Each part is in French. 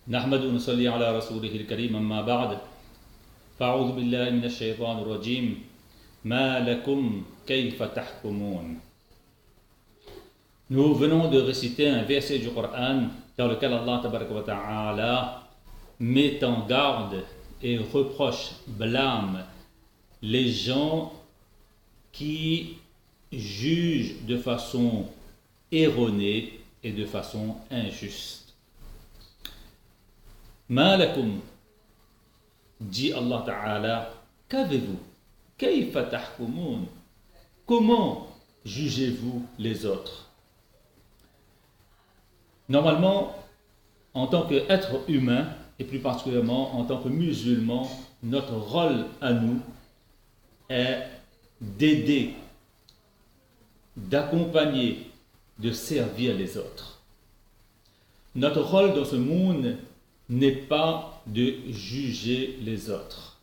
نحمد ونصلي على رسوله الكريم أما بعد فأعوذ بالله من الشيطان الرجيم ما لكم كيف تحكمون. Nous venons de réciter un verset du Coran dans lequel Allah tabaraka wa ta'ala met en garde et reproche, blâme les gens qui jugent de façon erronée et de façon injuste. Ma lakum, dit Allah Ta'ala, qu'avez-vous? Kayfa tahkumun? Comment jugez-vous les autres? Normalement, en tant qu'être humain, et plus particulièrement en tant que musulman, notre rôle à nous est d'aider, d'accompagner, de servir les autres. Notre rôle dans ce monde n'est pas de juger les autres.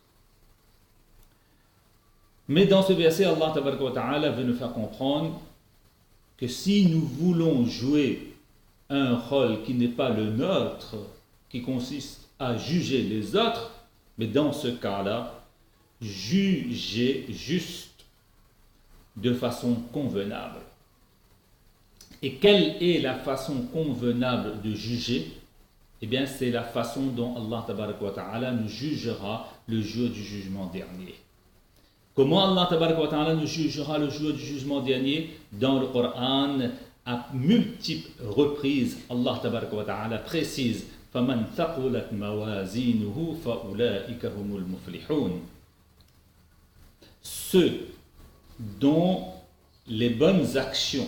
Mais dans ce verset, Allah Tabaraka wa Ta'ala veut nous faire comprendre que si nous voulons jouer un rôle qui n'est pas le nôtre, qui consiste à juger les autres, mais dans ce cas-là, juger juste de façon convenable. Et quelle est la façon convenable de juger? Eh bien, c'est la façon dont Allah Tabaraka wa Ta'ala nous jugera le jour du jugement dernier. Comment Allah Tabaraka wa Ta'ala nous jugera le jour du jugement dernier? Dans le Coran, à multiples reprises, Allah Tabaraka wa Ta'ala précise فَمَنْ ثَقُلَتْ مَوَازِينُهُ فَأُولَٰئِكَ هُمُ الْمُفْلِحُونَ. Ceux dont les bonnes actions,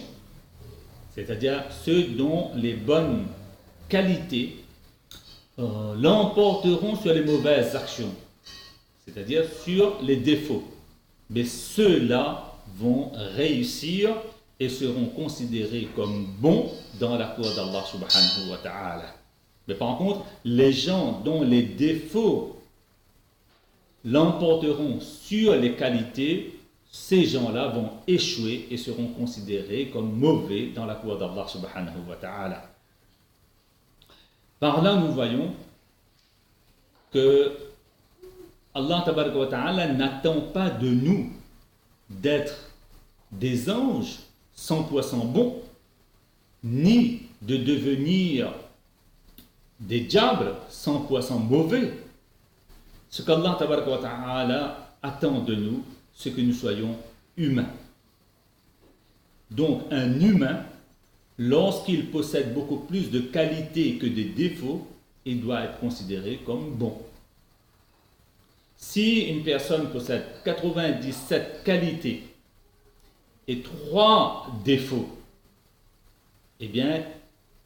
c'est-à-dire ceux dont les bonnes qualités l'emporteront sur les mauvaises actions, c'est-à-dire sur les défauts. Mais ceux-là vont réussir et seront considérés comme bons dans la cour d'Allah subhanahu wa ta'ala. Mais par contre, les gens dont les défauts l'emporteront sur les qualités, ces gens-là vont échouer et seront considérés comme mauvais dans la cour d'Allah subhanahu wa ta'ala. Par là, nous voyons que Allah Tabaraka wa Ta'ala n'attend pas de nous d'être des anges 100% bons, ni de devenir des diables 100% mauvais. Ce qu'Allah Tabaraka wa Ta'ala attend de nous, c'est que nous soyons humains. Donc, un humain, lorsqu'il possède beaucoup plus de qualités que de défauts, il doit être considéré comme bon. Si une personne possède 97 qualités et 3 défauts, eh bien,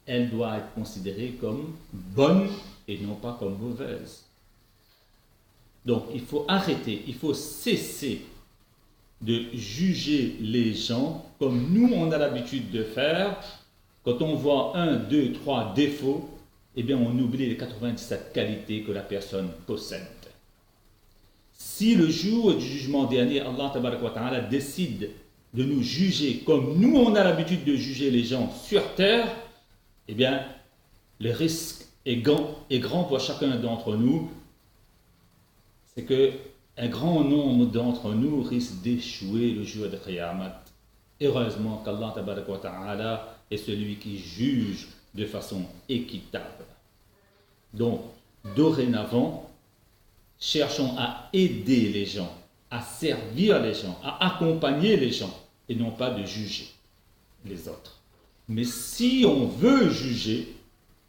elle doit être considérée comme bonne et non pas comme mauvaise. Donc, il faut arrêter, il faut cesser de juger les gens comme nous on a l'habitude de faire. Quand on voit 1, 2, 3 défauts, eh bien on oublie les 97 qualités que la personne possède. Si le jour du jugement dernier, Allah Tabaraka wa Ta'ala décide de nous juger comme nous on a l'habitude de juger les gens sur terre, eh bien le risque est grand pour chacun d'entre nous. C'est que un grand nombre d'entre nous risque d'échouer le jour de Qiyamah. Heureusement qu'Allah Tabaraka wa Ta'ala est celui qui juge de façon équitable. Donc, dorénavant, cherchons à aider les gens, à servir les gens, à accompagner les gens, et non pas de juger les autres. Mais si on veut juger,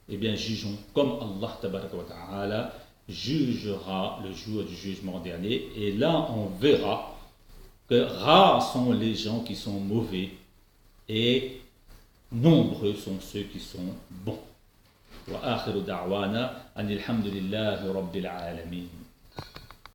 eh bien jugeons comme Allah Tabaraka wa Ta'ala jugera le jour du jugement dernier, et là on verra que rares sont les gens qui sont mauvais et nombreux sont ceux qui sont bons. Wa akhiru da'wana anil hamdulillahi rabbil alamin.